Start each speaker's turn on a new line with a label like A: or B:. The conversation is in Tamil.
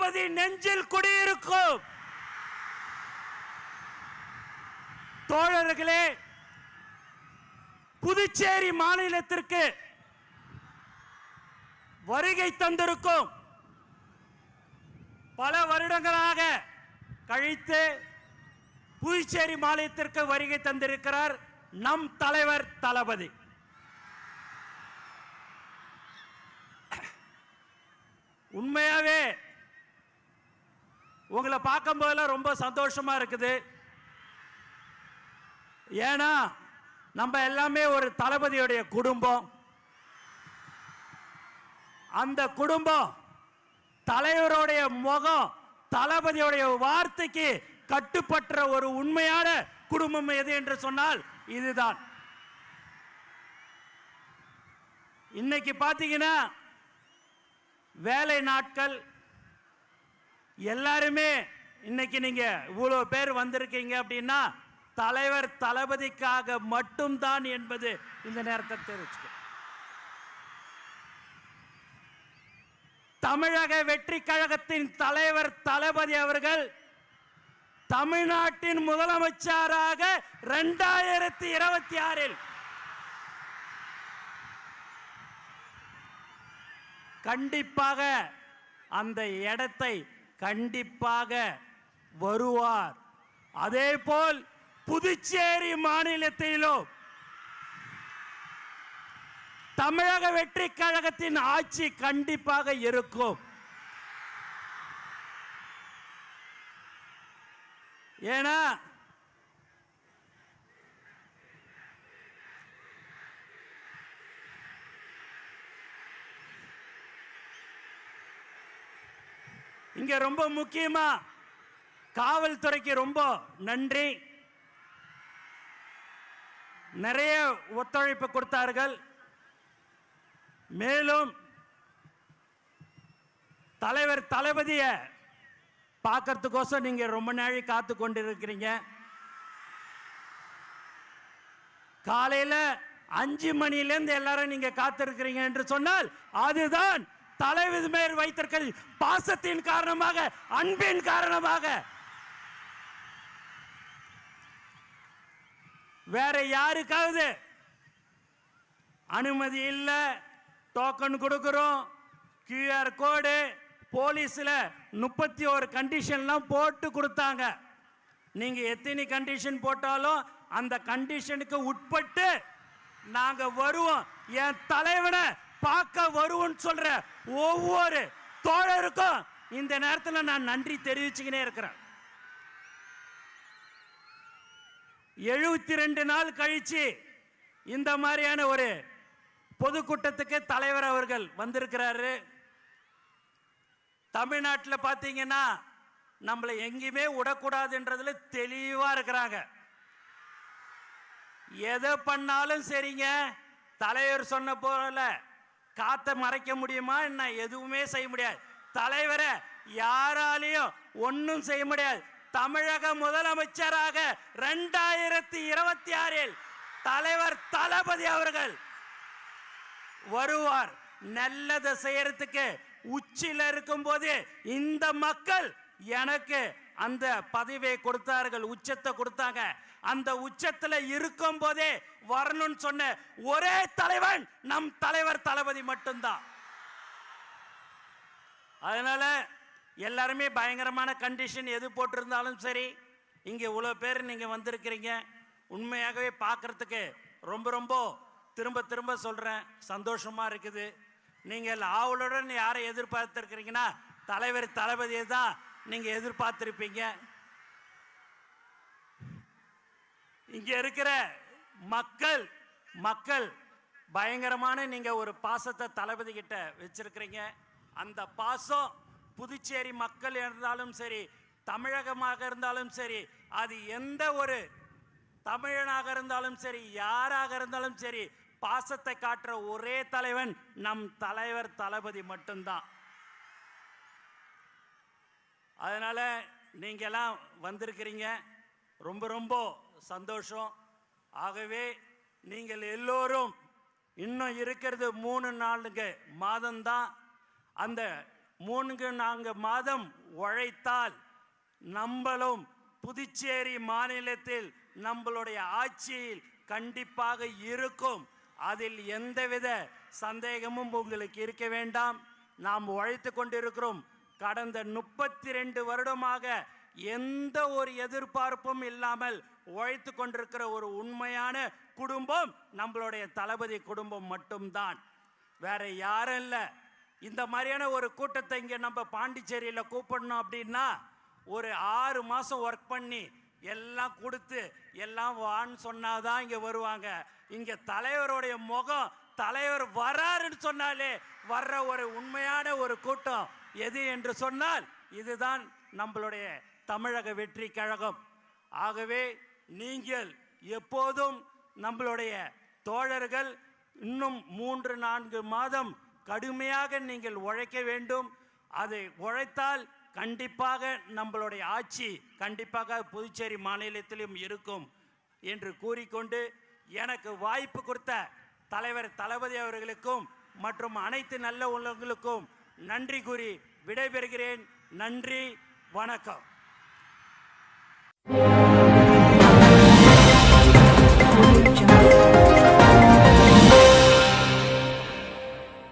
A: தளபதி நெஞ்சில் குடியிருக்கும். தோழர்களே, புதுச்சேரி மாநிலத்திற்கு வருகை தந்திருக்கும் பல வருடங்களாக கழித்து புதுச்சேரி மாநிலத்திற்கு வருகை தந்திருக்கிறார் நம் தலைவர் தளபதி. உண்மையாவே உங்களை பார்க்கும் போதெல்லாம் ரொம்ப சந்தோஷமா இருக்குது. ஏன்னா நம்ம எல்லாமே ஒரு தளபதியுடைய குடும்பம். அந்த குடும்பம் தலைவருடைய முகம், தளபதியுடைய வார்த்தைக்கு கட்டுப்பட்ட ஒரு உண்மையான குடும்பம் எது என்று சொன்னால் இதுதான். இன்னைக்கு பாத்தீங்கன்னா வேலை நாட்கள் எல்லாருமே இன்னைக்கு நீங்க இவ்வளவு பேர் வந்திருக்கீங்க அப்படின்னா தலைவர் தளபதிக்காக மட்டும்தான் என்பது இந்த நேரத்தை தெரிவிச்சுக்க. தமிழக வெற்றி கழகத்தின் தலைவர் தளபதி அவர்கள் தமிழ்நாட்டின் முதலமைச்சராக 2026 கண்டிப்பாக அந்த இடத்தை கண்டிப்பாக வருவார். அதே போல் புதுச்சேரி மாநிலத்திலும் தமிழக வெற்றி கழகத்தின் ஆட்சி கண்டிப்பாக இருக்கும். ஏன்னா இங்க ரொம்ப முக்கியமா காவல்துறைக்கு ரொம்ப நன்றி. நிறைய ஒத்துழைப்பு கொடுத்தார்கள். மேலும் தலைவர் தளபதியை பார்க்கறதுக்கோசம் நீங்க ரொம்ப நாளை காத்து கொண்டிருக்கிறீங்க. காலையில 5 மணியிலிருந்து எல்லாரும் நீங்க காத்திருக்கிறீங்க என்று சொன்னால் அதுதான் தலைவர் மேல் வைத்திருக்கிற பாசத்தின் காரணமாக, அன்பின் காரணமாக. வேற யாருக்காவது அனுமதி இல்ல, டோக்கன் கொடுக்கிறோம், QR கோடு, போலீஸ்ல 31 கண்டிஷன்லாம் போட்டு கொடுத்தாங்க. நீங்க எத்தனை கண்டிஷன் போட்டாலும் அந்த கண்டிஷனுக்கு உட்பட்டு நாங்க வருவோம். என் தலைவனை பார்க்க வருவோம் சொல்ற ஒவ்வொரு தோழருக்கும் இந்த நேரத்தில் நான் நன்றி தெரிவிச்சுக்கினே இருக்கிறேன். 72 நாள் கழிச்சு இந்த மாதிரியான ஒரு பொதுக்கூட்டத்துக்கு தலைவர் அவர்கள் வந்திருக்கிறாரு. தமிழ்நாட்டில் பார்த்தீங்கன்னா நம்மளை எங்கேயுமே விடக்கூடாதுன்றதுல தெளிவா இருக்கிறாங்க. எதை பண்ணாலும் சரிங்க, தலைவர் சொன்ன போல காத்த மறைக்க முடியுமா என்ன? எதுவுமே செய்ய முடியாது. தலைவரை யாராலையும் ஒன்னும் செய்ய முடியாது. தமிழக முதலமைச்சராக 2026 தலைவர் தளபதி அவர்கள் வருவார். நல்லதை செய்யறதுக்கு உச்சில இருக்கும் போது இந்த மக்கள் எனக்கு அந்த பதவியை கொடுத்தார்கள், உச்சத்தை கொடுத்தாங்க. அந்த உச்சத்துல இருக்கும் போதே வரணும்னு சொன்ன ஒரே தலைவன் நம் தலைவர் தளபதி மட்டும்தான். அதனால எல்லாருமே பயங்கரமான கண்டிஷன் எது போட்டிருந்தாலும் சரி, இங்க இவ்வளவு பேர் நீங்க வந்திருக்கிறீங்க. உண்மையாகவே பார்க்கறதுக்கு ரொம்ப ரொம்ப திரும்ப திரும்ப சொல்றேன், சந்தோஷமா இருக்குது. நீங்கள் ஆவலுடன் யாரை எதிர்பார்த்திருக்கிறீங்கன்னா தலைவர் தளபதியை தான் நீங்க எதிர்பார்த்திருப்பீங்க. இங்க இருக்கிற மக்கள் பயங்கரமான நீங்க ஒரு பாசத்தை தளபதி கிட்ட வச்சிருக்கிறீங்க. அந்த பாசம் புதுச்சேரி மக்கள் இருந்தாலும் சரி, தமிழகமாக இருந்தாலும் சரி, அது எந்த ஒரு தமிழனாக இருந்தாலும் சரி, யாராக இருந்தாலும் சரி, பாசத்தை காட்டுற ஒரே தலைவன் நம் தலைவர் தளபதி மட்டும்தான். அதனால நீங்க எல்லாம் வந்திருக்கிறீங்க, ரொம்ப ரொம்ப சந்தோஷம். ஆகவே நீங்கள் எல்லோரும் இன்னும் இருக்கிறது 3 நாளுங்க மாதம்தான். அந்த 3-4 மாதம் உழைத்தால் நம்மளும் புதுச்சேரி மாநிலத்தில் நம்மளுடைய ஆட்சியில் கண்டிப்பாக இருக்கும். அதில் எந்தவித சந்தேகமும் உங்களுக்கு இருக்க வேண்டாம். நாம் உழைத்து கொண்டிருக்கிறோம். கடந்த 32 வருடமாக எந்த ஒரு எதிர்பார்ப்பும் இல்லாமல் உழைத்து கொண்டிருக்கிற ஒரு உண்மையான குடும்பம் நம்மளுடைய தளபதி குடும்பம் மட்டும்தான், வேற யாரும் இல்லை. இந்த மாதிரியான ஒரு கூட்டத்தை இங்கே நம்ம பாண்டிச்சேரியில் கூப்பிடணும் அப்படின்னா ஒரு 6 மாதம் ஒர்க் பண்ணி எல்லாம் கொடுத்து எல்லாம் வான்னு சொன்னாதான் இங்கே வருவாங்க. இங்கே தலைவருடைய முகம், தலைவர் வராருன்னு சொன்னாலே வர்ற ஒரு உண்மையான ஒரு கூட்டம் எது என்று சொன்னால் இதுதான் நம்மளுடைய தமிழக வெற்றி கழகம். ஆகவே நீங்கள் எப்போதும் நம்மளுடைய தோழர்கள் இன்னும் 3-4 மாதம் கடுமையாக நீங்கள் உழைக்க வேண்டும். அதை உழைத்தால் கண்டிப்பாக நம்மளுடைய ஆட்சி கண்டிப்பாக புதுச்சேரி மாநிலத்திலும் இருக்கும் என்று கூறிக்கொண்டு எனக்கு வாய்ப்பு கொடுத்த தலைவர் தளபதி அவர்களுக்கும் மற்றும் அனைத்து நல்ல உள்ளவங்களுக்கும் நன்றி கூறி விடைபெறுகிறேன். நன்றி, வணக்கம்.